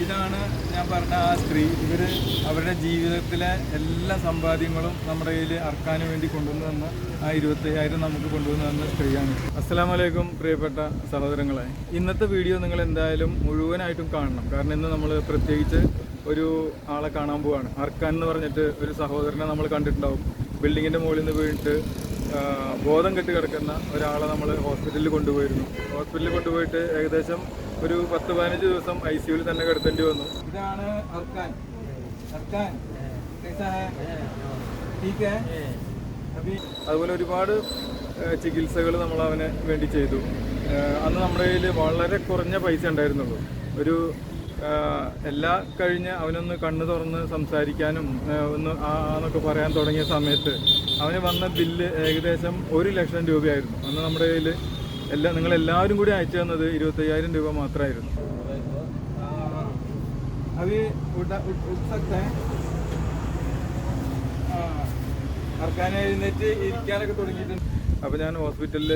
ഇതാണ് ഞാൻ പറഞ്ഞ ആ സ്ത്രീ. ഇവർ അവരുടെ ജീവിതത്തിലെ എല്ലാ സമ്പാദ്യങ്ങളും നമ്മുടെ കയ്യിൽ അർക്കാന് വേണ്ടി കൊണ്ടുവന്ന് തന്ന ആ 25,000 നമുക്ക് കൊണ്ടുവന്ന് തന്ന സ്ത്രീയാണ്. അസ്സലാമു അലൈക്കും പ്രിയപ്പെട്ട സഹോദരങ്ങളെ. ഇന്നത്തെ വീഡിയോ നിങ്ങൾ എന്തായാലും മുഴുവനായിട്ടും കാണണം. കാരണം ഇന്ന് നമ്മൾ പ്രത്യേകിച്ച് ഒരു ആളെ കാണാൻ പോവാണ്. അർക്കാൻ എന്ന് പറഞ്ഞിട്ട് ഒരു സഹോദരനെ നമ്മൾ കണ്ടിട്ടുണ്ടാവും. ബിൽഡിങ്ങിൻ്റെ മുകളിൽ നിന്ന് വീണിട്ട് ബോധം കെട്ട് കിടക്കുന്ന ഒരാളെ നമ്മൾ ഹോസ്പിറ്റലിൽ കൊണ്ടുപോയിരുന്നു. ഹോസ്പിറ്റലിൽ കൊണ്ടുപോയിട്ട് ഏകദേശം ഒരു 10-15 ദിവസം ICUവിൽ തന്നെ കിടത്തേണ്ടി വന്നു. ഇതാണ് അർക്കാൻ. അർക്കാൻ അതുപോലെ ഒരുപാട് ചികിത്സകൾ നമ്മൾ അവന് വേണ്ടി ചെയ്തു. അന്ന് നമ്മുടെ കയ്യിൽ വളരെ കുറഞ്ഞ പൈസ ഉണ്ടായിരുന്നുള്ളൂ. ഒരു എല്ലാ കഴിഞ്ഞ് അവനൊന്ന് കണ്ണ് തുറന്ന് സംസാരിക്കാനും ഒന്ന് എന്നൊക്കെ പറയാൻ തുടങ്ങിയ സമയത്ത് അവന് വന്ന ബില്ല് ഏകദേശം 1 ലക്ഷം രൂപയായിരുന്നു. അന്ന് നമ്മുടെ കയ്യിൽ നിങ്ങളെല്ലാവരും കൂടി അയച്ചു തന്നത് 25,000 രൂപ മാത്രമായിരുന്നു. അർക്കാനെ എഴുന്നേറ്റ് ഇരിക്കാനൊക്കെ തുടങ്ങിയിട്ടുണ്ട്. അപ്പോൾ ഞാൻ ഹോസ്പിറ്റലിൽ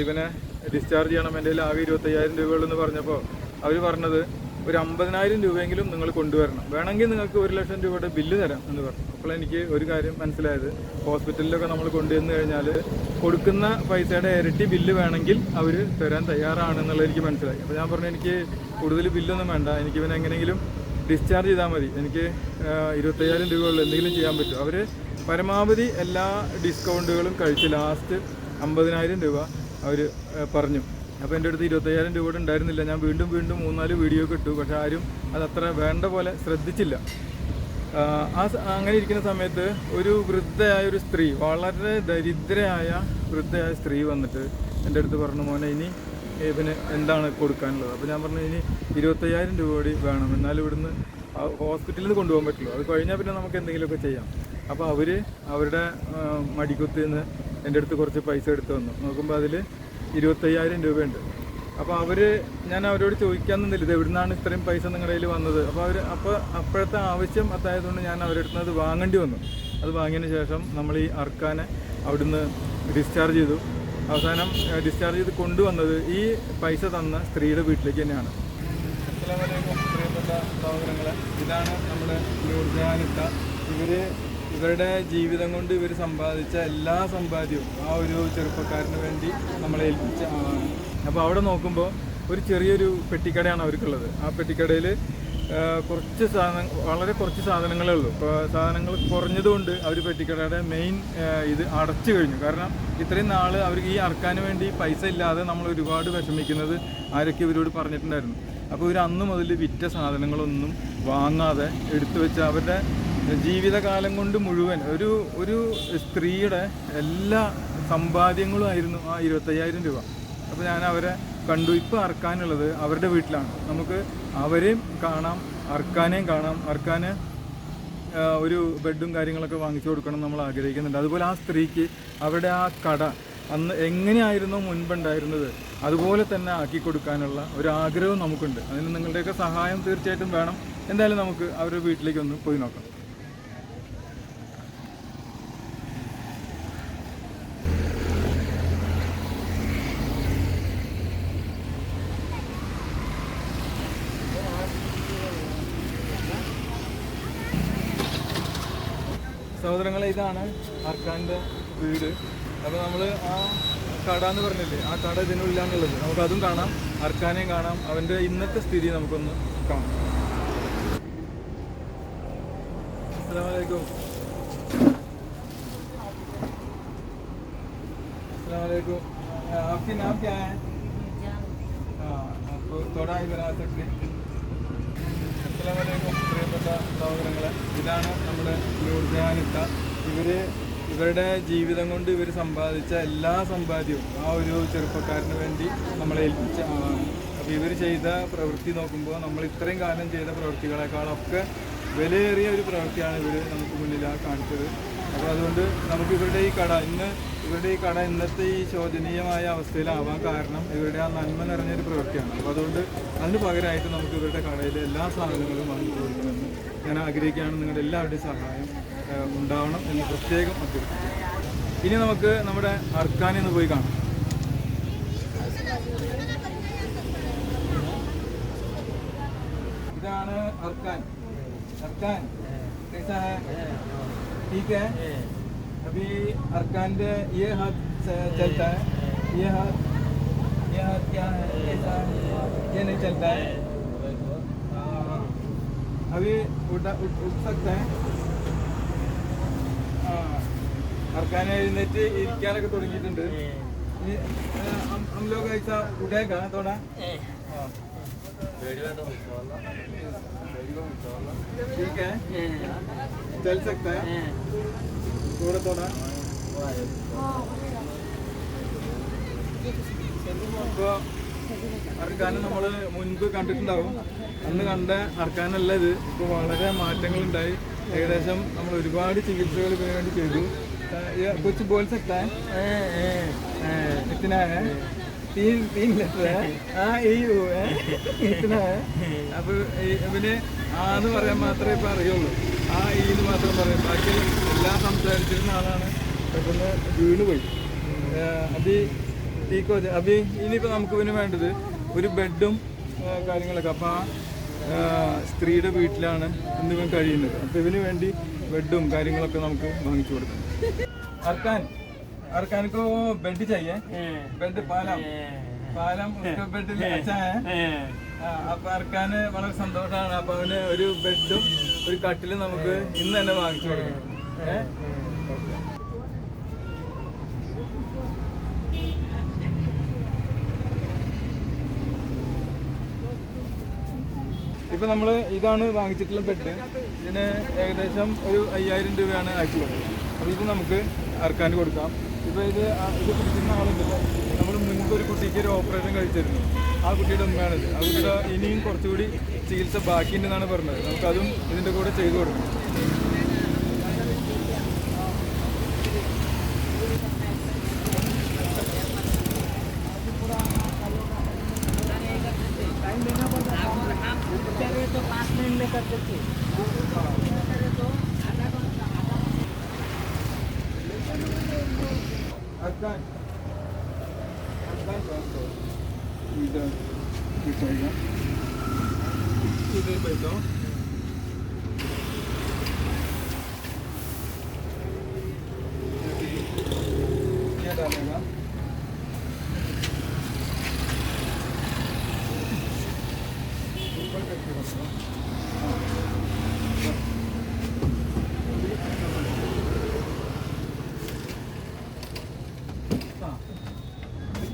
ഇവനെ ഡിസ്ചാർജ് ചെയ്യണം, എൻ്റെ കയ്യിൽ ആകെ 25,000 രൂപയുള്ളെന്ന് പറഞ്ഞപ്പോൾ അവർ പറഞ്ഞത് ഒരു 50,000 രൂപയെങ്കിലും നിങ്ങൾ കൊണ്ടുവരണം, വേണമെങ്കിൽ നിങ്ങൾക്ക് 1 ലക്ഷം രൂപയുടെ ബില്ല് തരാം എന്ന് പറഞ്ഞു. അപ്പോൾ എനിക്ക് ഒരു കാര്യം മനസ്സിലായത്, ഹോസ്പിറ്റലിലൊക്കെ നമ്മൾ കൊണ്ടുവന്നു കഴിഞ്ഞാൽ കൊടുക്കുന്ന പൈസയുടെ ഇരട്ടി ബില്ല് വേണമെങ്കിൽ അവർ തരാൻ തയ്യാറാണെന്നുള്ളത് എനിക്ക് മനസ്സിലായി. അപ്പോൾ ഞാൻ പറഞ്ഞു, എനിക്ക് കൂടുതൽ ബില്ലൊന്നും വേണ്ട, എനിക്ക് ഇവനെ എങ്ങനെയെങ്കിലും ഡിസ്ചാർജ് ചെയ്താൽ മതി, എനിക്ക് 25,000 രൂപയുള്ള എന്തെങ്കിലും ചെയ്യാൻ പറ്റും. അവർ പരമാവധി എല്ലാ ഡിസ്കൗണ്ടുകളും കഴിച്ച് ലാസ്റ്റ് 50,000 രൂപ അവർ പറഞ്ഞു. അപ്പോൾ എൻ്റെ അടുത്ത് 25,000 രൂപ ഉണ്ടായിരുന്നില്ല. ഞാൻ വീണ്ടും 3-4 വീഡിയോ ഇട്ടു, പക്ഷേ ആരും അതത്ര വേണ്ട പോലെ ശ്രദ്ധിച്ചില്ല. അങ്ങനെ ഇരിക്കുന്ന സമയത്ത് ഒരു വൃദ്ധയായ ഒരു സ്ത്രീ, വളരെ ദരിദ്രയായ വൃദ്ധയായ സ്ത്രീ വന്നിട്ട് എൻ്റെ അടുത്ത് പറഞ്ഞു, മോനെ ഇനി ഇവന് എന്താണ് കൊടുക്കാനുള്ളത്? അപ്പോൾ ഞാൻ പറഞ്ഞു, ഇനി 25,000 രൂപ കൂടി വേണം, എന്നാലും ഇവിടുന്ന് ഹോസ്പിറ്റലിൽ നിന്ന് കൊണ്ടുപോകാൻ പറ്റുള്ളൂ, അത് കഴിഞ്ഞാൽ പിന്നെ നമുക്ക് എന്തെങ്കിലുമൊക്കെ ചെയ്യാം. അപ്പോൾ അവർ അവരുടെ മടിക്കുത്തിൽ നിന്ന് എൻ്റെ അടുത്ത് കുറച്ച് പൈസ എടുത്ത് വന്നു. നോക്കുമ്പോൾ അതിൽ 25,000 രൂപയുണ്ട്. അപ്പോൾ ഞാൻ അവരോട് ചോദിക്കാൻ നിന്നില്ല, ഇത് എവിടെ നിന്നാണ് ഇത്രയും പൈസ നിങ്ങളുടെ കയ്യിൽ വന്നത്? അപ്പോൾ അപ്പോഴത്തെ ആവശ്യം അതായതുകൊണ്ട് ഞാൻ അവരുടെ അടുത്ത് അത് വാങ്ങേണ്ടി വന്നു. അത് വാങ്ങിയതിന് ശേഷം നമ്മൾ ഈ അർക്കാനെ അവിടുന്ന് ഡിസ്ചാർജ് ചെയ്തു. അവസാനം ഡിസ്ചാർജ് ചെയ്ത് കൊണ്ടുവന്നത് ഈ പൈസ തന്ന സ്ത്രീയുടെ വീട്ടിലേക്ക് തന്നെയാണ്. അസ്സലാമു അലൈക്കും പ്രിയപ്പെട്ട സഹോദരങ്ങളെ. ഇതാണ് നമ്മുടെ നൂർജഹാനിത്ത. ഇവരുടെ ജീവിതം കൊണ്ട് ഇവർ സമ്പാദിച്ച എല്ലാ സമ്പാദ്യവും ആ ഒരു ചെറുപ്പക്കാരന് വേണ്ടി നമ്മളെ ഏൽപ്പിച്ച ആളാണ്. അപ്പോൾ അവിടെ നോക്കുമ്പോൾ ഒരു ചെറിയൊരു പെട്ടിക്കടയാണ് അവർക്കുള്ളത്. ആ പെട്ടിക്കടയിൽ വളരെ കുറച്ച് സാധനങ്ങളേ ഉള്ളൂ. ഇപ്പോൾ സാധനങ്ങൾ കുറഞ്ഞതുകൊണ്ട് അവർ പെട്ടിക്കടയുടെ മെയിൻ ഇത് അടച്ചു കഴിഞ്ഞു. കാരണം ഇത്രയും നാൾ അവർക്ക് ഈ അർക്കാന് വേണ്ടി പൈസ ഇല്ലാതെ നമ്മൾ ഒരുപാട് വിഷമിക്കുന്നത് ആരൊക്കെ ഇവരോട് പറഞ്ഞിട്ടുണ്ടായിരുന്നു. അപ്പോൾ ഇവർ അന്ന് മുതൽ വിറ്റ സാധനങ്ങളൊന്നും വാങ്ങാതെ എടുത്തു വെച്ച് അവരുടെ ജീവിതകാലം കൊണ്ട് മുഴുവൻ ഒരു സ്ത്രീയുടെ എല്ലാ സമ്പാദ്യങ്ങളും ആയിരുന്നു ആ 25,000 രൂപ. അപ്പോൾ ഞാൻ അവരെ കണ്ടു. ഇപ്പോൾ അർക്കാനുള്ളത് അവരുടെ വീട്ടിലാണ്. നമുക്ക് അവരെയും കാണാം, അർക്കാനെയും കാണാം. അർക്കാന് ഒരു ബെഡും കാര്യങ്ങളൊക്കെ വാങ്ങിച്ചു കൊടുക്കണം നമ്മൾ ആഗ്രഹിക്കുന്നുണ്ട്. അതുപോലെ ആ സ്ത്രീക്ക് അവരുടെ ആ കട അന്ന് എങ്ങനെയായിരുന്നോ മുൻപുണ്ടായിരുന്നത് അതുപോലെ തന്നെ ആക്കി കൊടുക്കാനുള്ള ഒരു ആഗ്രഹവും നമുക്കുണ്ട്. അതിന് നിങ്ങളുടെയൊക്കെ സഹായം തീർച്ചയായിട്ടും വേണം. എന്തായാലും നമുക്ക് അവരുടെ വീട്ടിലേക്കൊന്ന് പോയി നോക്കാം. സഹോദരങ്ങളെ, ഇതാണ് അർക്കാൻ്റെ വീട്. അപ്പോൾ നമ്മൾ ആ കട എന്ന് പറഞ്ഞില്ലേ, ആ കട ഇതിനുള്ളിലാണുള്ളത്. നമുക്കതും കാണാം, അർക്കാനെയും കാണാം. അവൻ്റെ ഇന്നത്തെ സ്ഥിതി നമുക്കൊന്ന് കാണാം. अस्सलाम वालेकुम. अस्सलाम वालेकुम. आपके नाम क्या है? हाँ, आपको थोड़ा ही बना सकते हैं. अस्सलाम वालेकुम പ്രിയപ്പെട്ട സഹോദരങ്ങളെ. ഇതാണ് നമ്മുടെ നൂർജഹാനിത്ത. ഇവരുടെ ജീവിതം കൊണ്ട് ഇവർ സമ്പാദിച്ച എല്ലാ സമ്പാദ്യവും ആ ഒരു ചെറുപ്പക്കാരന് വേണ്ടി നമ്മളെ ഏൽപ്പിച്ച ആളാണ്. അപ്പോൾ ഇവർ ചെയ്ത പ്രവൃത്തി നോക്കുമ്പോൾ നമ്മൾ ഇത്രയും കാലം ചെയ്ത പ്രവൃത്തികളെക്കാളൊക്കെ വിലയേറിയ ഒരു പ്രവൃത്തിയാണ് ഇവർ നമുക്ക് മുന്നിൽ കാണിച്ചത്. അപ്പോൾ അതുകൊണ്ട് നമുക്ക് ഇവരുടെ ഈ കട ഇന്നത്തെ ഈ ശോചനീയമായ അവസ്ഥയിലാവാൻ കാരണം ഇവരുടെ ആ നന്മ നിറഞ്ഞൊരു പ്രവൃത്തിയാണ്. അപ്പോൾ അതുകൊണ്ട് അതിന് പകരമായിട്ട് നമുക്ക് ഇവരുടെ കടയിലെ എല്ലാ സാധനങ്ങളും വാങ്ങിച്ചു കൊടുക്കണമെന്ന് ഞാൻ ആഗ്രഹിക്കുകയാണ്. നിങ്ങളുടെ എല്ലാവരുടെയും സഹായം ഉണ്ടാവണം എന്ന് പ്രത്യേകം അഭ്യർത്ഥിക്കുന്നു. ഇനി നമുക്ക് നമ്മുടെ അർക്കാനെ ഒന്ന് പോയി കാണാം. इതാണ് अरकान अरकान कैसा है ठीक है अभी अरकान के ये हाथ चलता है ये हाथ क्या है ऐसा ये नहीं चलता है अभी उठ सकता है अरकान എഴുന്നേറ്റ് ഇരിക്കാനൊക്കെ തുടങ്ങിയിട്ടുണ്ട് हम लोग ऐसा उठेगा थोड़ा ठीक है चल सकता है थोड़ा थोड़ा അപ്പോൾ അർക്കാനെ നമ്മൾ മുൻപ് കണ്ടിട്ടുണ്ടാവും അന്ന് കണ്ട അർക്കാനല്ല ഇത് ഇപ്പോൾ വളരെ മാറ്റങ്ങളുണ്ടായി ഏകദേശം നമ്മൾ ഒരുപാട് ചികിത്സകൾ ഇതിനു വേണ്ടി ചെയ്തു कुछ बोल सकता है इतना है 3 लीटर है हाँ यही वो है इतना है അപ്പോൾ ഇവന് ആന്ന് പറയാൻ മാത്രമേ ഇപ്പം അറിയുള്ളൂ ആ ഈന്ന് മാത്രം പറയും ബാക്കി എല്ലാം സംസാരിച്ചിരുന്ന ആളാണ് പെട്ടെന്ന് വീണുപോയി അതി ടീക്കോ അഭി ഇനിയിപ്പോൾ നമുക്ക് ഇവന് വേണ്ടത് ഒരു ബെഡും കാര്യങ്ങളൊക്കെ അപ്പോൾ ആ സ്ത്രീയുടെ വീട്ടിലാണ് ഇന്നിവൻ കഴിയുന്നത് അപ്പോൾ ഇവന് വേണ്ടി बेडरूम കാര്യങ്ങളൊക്കെ നമുക്ക് വാങ്ങിച്ചു കൊടുക്കണം अरकान को बेड चाहिए बेड पालम उसका बेड अच्छा है അപ്പോൾ അർക്കാന് വളരെ സന്തോഷമാണ് അപ്പോൾ അവന് ഒരു ബെഡും ഒരു കട്ടിലും നമുക്ക് ഇന്ന് തന്നെ വാങ്ങിച്ചു കൊടുക്കണം ഇപ്പോൾ നമ്മൾ ഇതാണ് വാങ്ങിച്ചിട്ടുള്ള ബെഡ് ഇതിന് ഏകദേശം ഒരു 5000 രൂപയാണ് ആയിട്ടുള്ളത് അപ്പോൾ ഇത് നമുക്ക് അർക്കാന് കൊടുക്കാം ഇപ്പോൾ ഇത് പിടിക്കുന്ന ആളുണ്ടല്ലോ നമ്മൾ മുൻപ് ഒരു കുട്ടിക്ക് ഒരു ഓപ്പറേഷൻ കഴിച്ചിരുന്നു ആ കുട്ടിയുടെ ഉമ്മയാണിത് ആ കുട്ടിയുടെ ഇനിയും കുറച്ചുകൂടി ചികിത്സ ബാക്കിയുണ്ടെന്നാണ് പറഞ്ഞത് നമുക്കതും ഇതിൻ്റെ കൂടെ ചെയ്തു കൊടുക്കണം तो 5 मिनट में कर देते अरकान इधर बैठो क्या डालेगा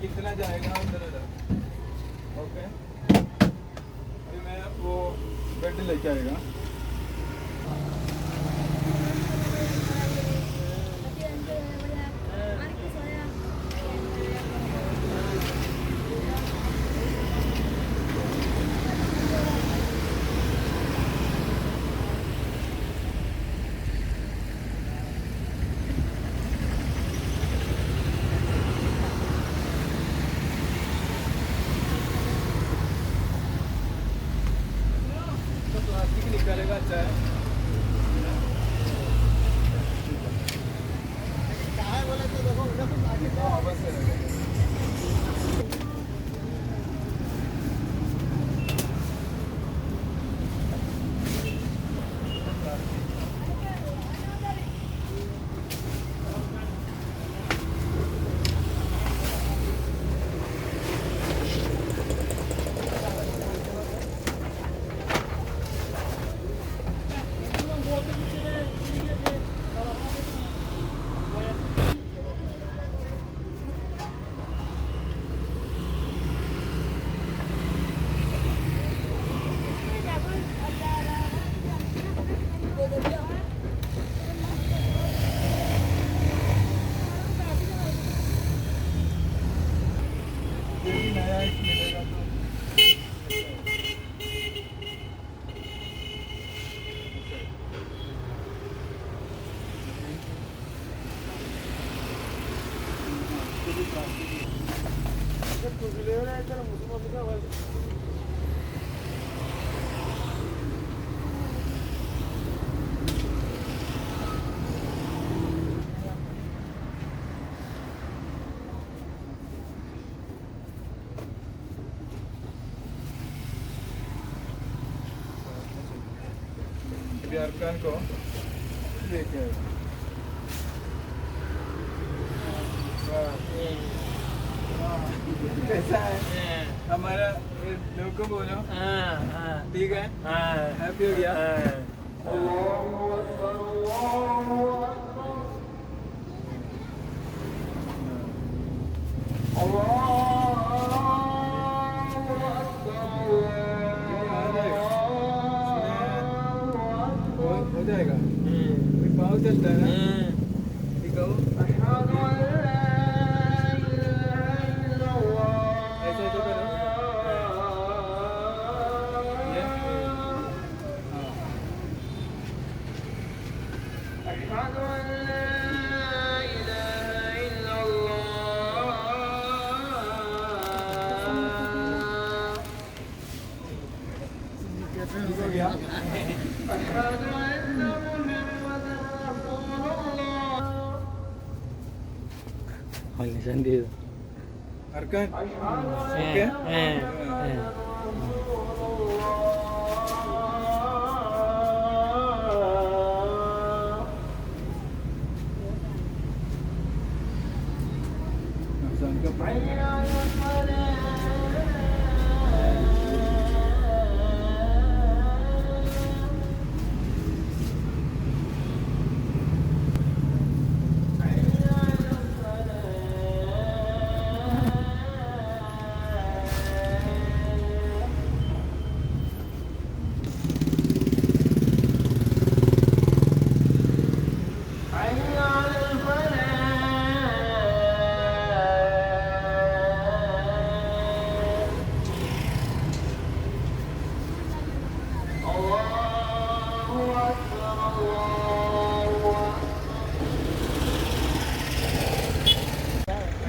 कितना जाएगा उधर ओके अभी मैं वो बेड लेके आएगा निकालेगा अच्छा है बोले तो देखो बस अभी अरकान को लेके आए। कैसा है हमारा लोग को बोलो ठीक है हैप्पी हो गया हो जाएगा पाँव चलता है ना दिखाओ ऐसा तो करो ये हो गया sendiri. Arkan oke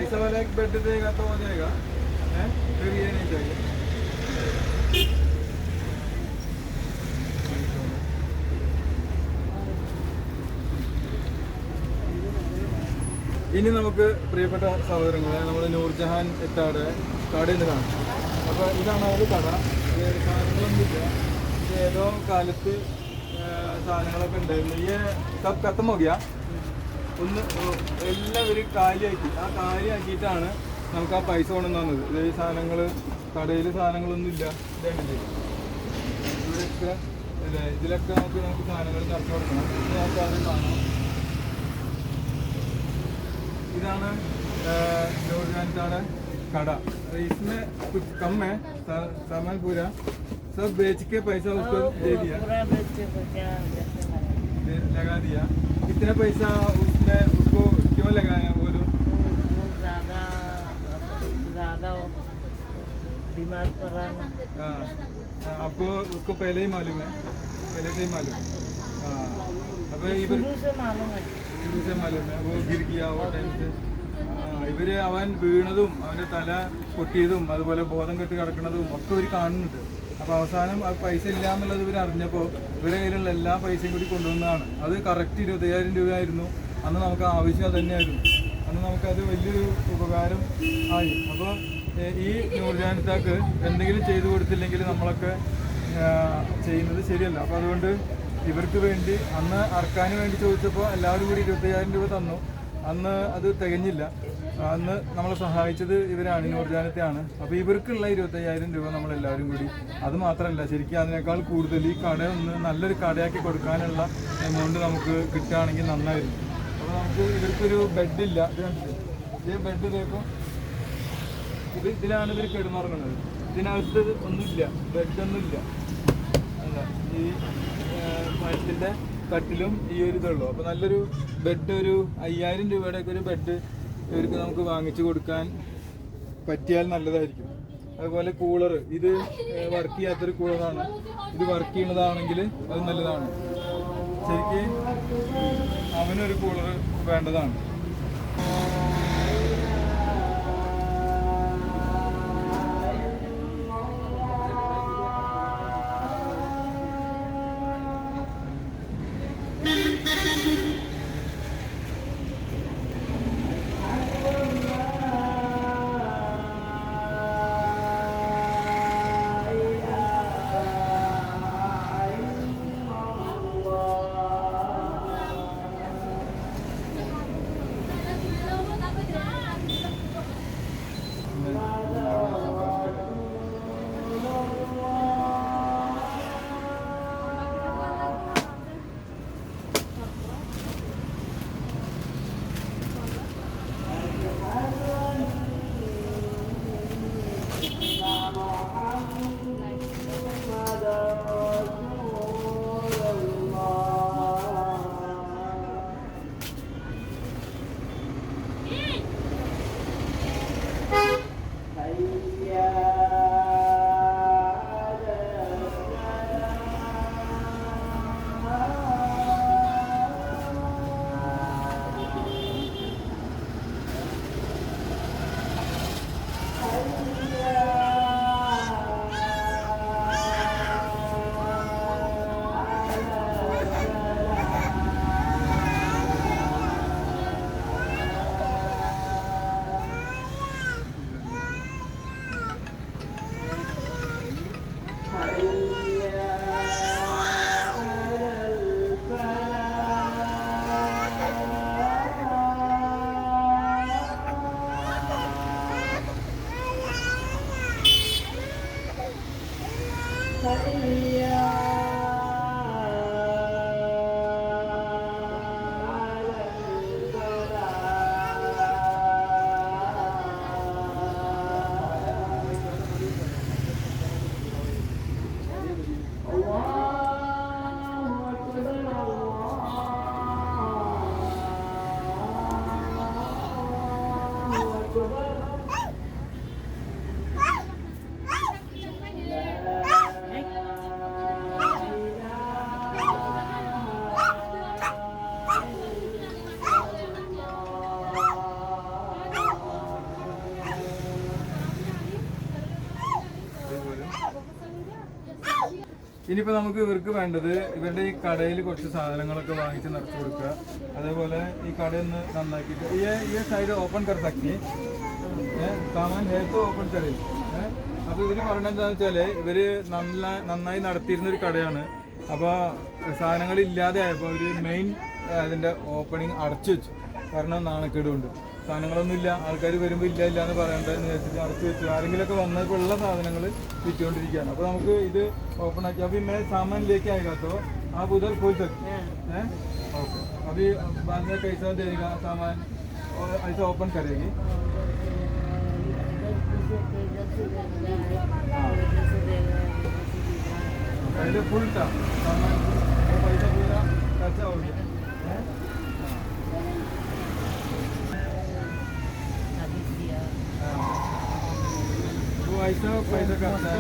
ऐसा वाला एक बेड देगा तो हो जाएगा हैं फिर ये नहीं चाहिए ഇനി നമുക്ക് പ്രിയപ്പെട്ട സഹോദരങ്ങളെ നമ്മൾ നൂർജഹാൻ എത്താടെ കടയിൽ നിന്ന് കാണാം അപ്പോൾ ഇതാണ് ഒരു കട സാധനങ്ങളൊന്നുമില്ല ഇത് ഏതോ കാലത്ത് സാധനങ്ങളൊക്കെ ഉണ്ടായിരുന്നു ഈ സബ് ഖത്തം ഹോ ഗയാ ഒന്ന് എല്ലാവരും കാലിയാക്കി ആ കാലിയാക്കിയിട്ടാണ് നമുക്ക് ആ പൈസ കൊണ്ടു തന്നത് ഇത് ഈ സാധനങ്ങൾ കടയിൽ സാധനങ്ങളൊന്നും ഇല്ല ഇതാണിത് ഇവിടെയൊക്കെ അല്ലേ ഇതിലൊക്കെ നമുക്ക് സാധനങ്ങൾ നിറച്ചു കൊടുക്കണം ഇത് നമുക്ക് അത് കാണാം इधान नूरजहान कड़ा इसमें कुछ कम है सामान पूरा सब बेच के पैसा उसको दे दिया लगा दिया कितना पैसा उसमें उसको क्यों लगाया वो लोग ज़्यादा बीमार पड़ा ना आपको उसको पहले ही मालूम है पहले से ही मालूम हाँ अब शुरू से मालूम है वो गिर गया वो टाइम से ഇവര് അവൻ വീണതും അവൻ്റെ തല പൊട്ടിയതും അതുപോലെ ബോധം കെട്ട് കിടക്കുന്നതും ഒക്കെ ഇവർ കാണുന്നുണ്ട് അപ്പോൾ അവസാനം ആ പൈസ ഇല്ല എന്നുള്ളത് ഇവർ അറിഞ്ഞപ്പോൾ ഇവരുടെ കയ്യിലുള്ള എല്ലാ പൈസയും കൂടി കൊണ്ടുവന്നതാണ് അത് കറക്റ്റ് 25,000 രൂപയായിരുന്നു അന്ന് നമുക്ക് ആവശ്യം അത് തന്നെയായിരുന്നു അന്ന് നമുക്കത് വലിയൊരു ഉപകാരം ആയി അപ്പോൾ ഈ നൂർജഹാനത്താക്ക് എന്തെങ്കിലും ചെയ്തു കൊടുത്തില്ലെങ്കിൽ നമ്മളൊക്കെ ചെയ്യുന്നത് ശരിയല്ല അപ്പോൾ അതുകൊണ്ട് ഇവർക്ക് വേണ്ടി അന്ന് അർക്കാന് വേണ്ടി ചോദിച്ചപ്പോൾ എല്ലാവരും കൂടി 25,000 രൂപ തന്നു അന്ന് അത് തികഞ്ഞില്ല അന്ന് നമ്മളെ സഹായിച്ചത് ഇവരാണ് നൂർജഹാനത്തെയാണ് അപ്പോൾ ഇവർക്കുള്ള 25,000 രൂപ നമ്മളെല്ലാവരും കൂടി അത് മാത്രമല്ല ശരിക്കും അതിനേക്കാൾ കൂടുതൽ ഈ കട ഒന്ന് നല്ലൊരു കടയാക്കി കൊടുക്കാനുള്ള എമൗണ്ട് നമുക്ക് കിട്ടുകയാണെങ്കിൽ നന്നായിരുന്നു അപ്പോൾ നമുക്ക് ഇവർക്കൊരു ബെഡില്ല ഈ ബെഡ് ഇതേപ്പോൾ ഇതിലാണ് ഇവർ കിടന്നുറങ്ങുന്നത് ഇതിനകത്ത് ഒന്നുമില്ല ബെഡൊന്നുമില്ല അല്ല ഈ മരത്തിൻ്റെ കട്ടിലും ഈ ഒരു ഇതുള്ളൂ അപ്പോൾ നല്ലൊരു ബെഡ് ഒരു 5,000 രൂപയുടെയൊക്കെ ഒരു ബെഡ് ഇവർക്ക് നമുക്ക് വാങ്ങിച്ചു കൊടുക്കാൻ പറ്റിയാൽ നല്ലതായിരിക്കും അതുപോലെ കൂളർ ഇത് വർക്ക് ചെയ്യാത്തൊരു കൂളറാണ് ഇത് വർക്ക് ചെയ്യുന്നതാണെങ്കിൽ അത് നല്ലതാണ് ശരിക്കും അവനൊരു കൂളർ വേണ്ടതാണ് ഇനിയിപ്പോൾ നമുക്ക് ഇവർക്ക് വേണ്ടത് ഇവരുടെ ഈ കടയിൽ കുറച്ച് സാധനങ്ങളൊക്കെ വാങ്ങിച്ച് നിറച്ച് കൊടുക്കുക. അതേപോലെ ഈ കടയൊന്ന് നന്നാക്കിയിട്ട് ഈ സൈഡ് ഓപ്പൺ കർ സക്തി സാമാൻ ഹേത്ത് ഓപ്പൺ കറി. അപ്പോൾ ഇവര് പറഞ്ഞെന്താണെന്ന് വെച്ചാൽ ഇവര് നന്നായി നടത്തിയിരുന്നൊരു കടയാണ്. അപ്പോൾ സാധനങ്ങൾ ഇല്ലാതെ ആയപ്പോൾ അവർ മെയിൻ അതിൻ്റെ ഓപ്പണിങ് അടച്ചു വെച്ചു. കാരണം നാണക്കേടുകൊണ്ട് സാധനങ്ങളൊന്നും ഇല്ല, ആൾക്കാർ വരുമ്പോൾ ഇല്ല ഇല്ല എന്ന് പറയേണ്ടതെന്ന് വെച്ചിട്ട് അടച്ചു വെച്ചു. ആരെങ്കിലുമൊക്കെ വന്നപ്പോൾ ഉള്ള സാധനങ്ങൾ വിറ്റുകൊണ്ടിരിക്കുകയാണ്. അപ്പോൾ നമുക്ക് ഇത് ഓപ്പൺ ആക്കി അപ്പോൾ ഇന്നലെ സാമാനിലേക്ക് ആയിട്ടോ ആ ഉधर खोल सकते हैं. ओके अभी बाद में कैसा देगा सामान और ऐसा ओपन करेगी. पहले फुल था सामान, वो पैसा पूरा खर्चा हो गया. वो ऐसा पैसा करता है.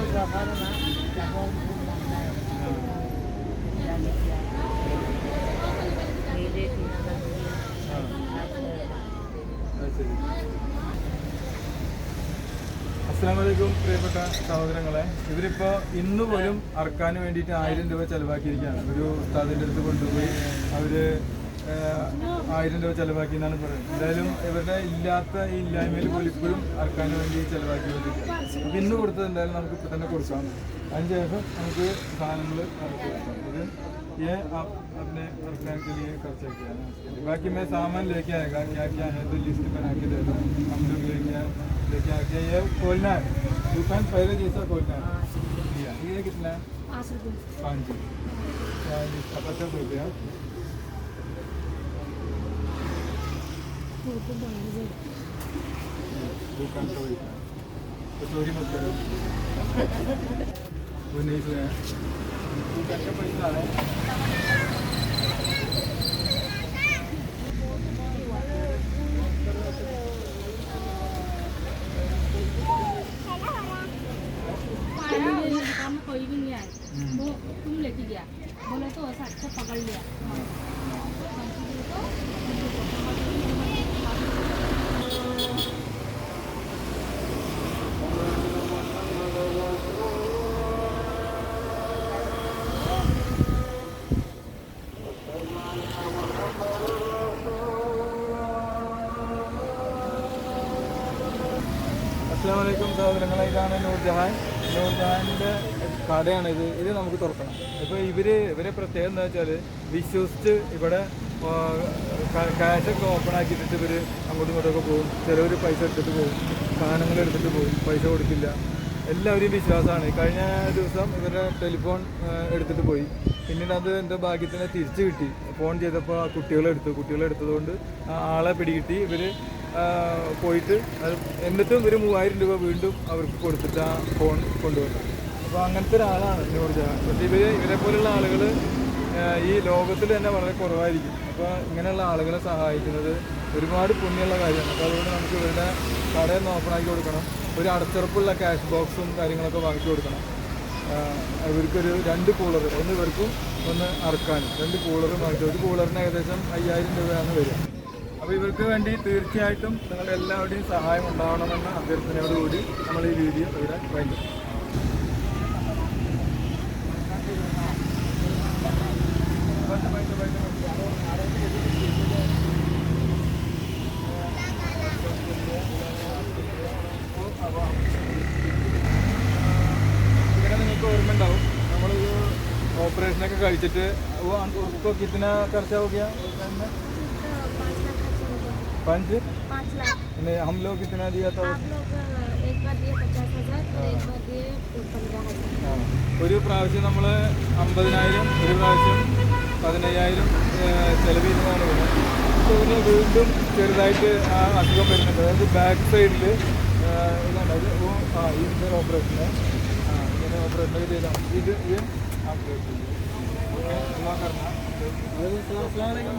അസ്സലാമലൈക്കും പ്രിയപ്പെട്ട സഹോദരങ്ങളെ, ഇവരിപ്പോൾ ഇന്ന് പോലും അറക്കാൻ വേണ്ടിയിട്ട് 1000 രൂപ ചിലവാക്കിയിരിക്കുകയാണ്. ഒരു ഉസ്താദിൻ്റെ അടുത്ത് കൊണ്ടുപോയി അവർ 1000 രൂപ ചിലവാക്കി എന്നാണ് പറയുന്നത്. എന്തായാലും ഇവരുടെ ഇല്ലാത്ത ഈ ഇല്ലായ്മയിൽ പോലും ഇപ്പോഴും അറക്കാൻ വേണ്ടി ചിലവാക്കിക്കൊണ്ടിരിക്കുകയാണ്. അപ്പോൾ ഇന്ന് കൊടുത്തത് എന്തായാലും നമുക്ക് ഇപ്പോൾ തന്നെ കൊടുക്കാം. അതിനുശേഷം നമുക്ക് സാധനങ്ങൾ നമുക്ക് കൊടുക്കാം. ഇത് ये आप अपने अरकान के लिए खर्चा किया है. बाकी मैं सामान लेके आएगा क्या क्या है तो लिस्ट बना के दे दो. हम लोग लेके आके ये खोलना है दुकान पहले जैसा खोलना है. ये कितना है? 5 रुपये. 50 रुपया. दुकान तो वही तो चोरी मत करो. वो नहीं सोया दुकान का पैसा है. कोई भी नहीं आया वो तुम लेके गया बोले तो ऐसा अच्छा पकड़ लिया. അസ്സലാമലൈക്കും സഹോദരങ്ങളെ, ഇതാണ് നൂർജഹാൻ്റെ കടയാണിത്. ഇത് നമുക്ക് തുറക്കണം. ഇപ്പോൾ ഇവരെ പ്രത്യേകത എന്താ വെച്ചാൽ വിശ്വസിച്ച് ഇവിടെ ക്യാഷൊക്കെ ഓപ്പൺ ആക്കിയിട്ടിട്ട് ഇവർ അങ്ങോട്ടും ഇങ്ങോട്ടൊക്കെ പോകും. ചിലവർ പൈസ എടുത്തിട്ട് പോകും, സാധനങ്ങൾ എടുത്തിട്ട് പോകും, പൈസ കൊടുക്കില്ല. എല്ലാവരെയും വിശ്വാസമാണ്. കഴിഞ്ഞ ദിവസം ഇവരുടെ ടെലിഫോൺ എടുത്തിട്ട് പോയി. പിന്നീട് അത് എൻ്റെ ഭാഗ്യത്തിന് തിരിച്ചു കിട്ടി. ഫോൺ ചെയ്തപ്പോൾ കുട്ടികളെടുത്തതുകൊണ്ട് ആളെ പിടികിട്ടി. ഇവർ പോയിട്ട് എന്നിട്ടും ഒരു 3000 രൂപ വീണ്ടും അവർക്ക് കൊടുത്തിട്ട് ആ ഫോൺ കൊണ്ടുവന്നു. അപ്പോൾ അങ്ങനത്തെ ഒരാളാണ് നൂർജഹാൻ. പക്ഷേ ഇവരെ പോലുള്ള ആളുകൾ ഈ ലോകത്തിൽ തന്നെ വളരെ കുറവായിരിക്കും. അപ്പോൾ ഇങ്ങനെയുള്ള ആളുകളെ സഹായിക്കുന്നത് ഒരുപാട് പുണ്യമുള്ള കാര്യമാണ്. അപ്പോൾ അതുകൊണ്ട് നമുക്ക് ഇവരുടെ കടയിൽ ഓപ്പണാക്കി കൊടുക്കണം. ഒരു അടച്ചുറപ്പുള്ള ക്യാഷ് ബോക്സും കാര്യങ്ങളൊക്കെ വാങ്ങിച്ചു കൊടുക്കണം. ഇവർക്കൊരു 2 കൂളർ, ഒന്ന് ഇവർക്കും ഒന്ന് അറക്കാനും 2 കൂളറും വാങ്ങിച്ചു. ഒരു കൂളറിന് ഏകദേശം 5000 രൂപയാണ് വരിക. അപ്പോൾ ഇവർക്ക് വേണ്ടി തീർച്ചയായിട്ടും നിങ്ങളുടെ എല്ലാവരുടെയും സഹായം ഉണ്ടാവണമെന്ന അഭ്യർത്ഥനയോടുകൂടി നമ്മൾ ഈ വീഡിയോ ഇവിടെ വൈകും. ഇങ്ങനെ നിങ്ങൾക്ക് ഓർമ്മ ഉണ്ടാവും, നമ്മളൊരു ഓപ്പറേഷനൊക്കെ കഴിച്ചിട്ട് ഇപ്പോൾ കിतना खर्चा हो गया? 5 लाख. हम लोग कितना दिया था? आप लोग एक बार दिए 50,000 और एक बार दिए 15,000. ഒരു പ്രാവശ്യം നമ്മൾ 50,000, ഒരു പ്രാവശ്യം 15,000 ചെലവ് ചെയ്യുന്നതാണ് ഇവിടെ. അപ്പോൾ ഇതിന് വീണ്ടും ചെറുതായിട്ട് ആ അസുഖം വരുന്നുണ്ട്. അതായത് ബാക്ക് സൈഡിൽ ഇതാണ് ഇതിൻ്റെ ഓപ്പറേഷന് ഇങ്ങനെ ഓപ്പറേഷനൊക്കെ ചെയ്താൽ ഇത് ഓപ്പറേഷൻ എല്ലാ കാരണം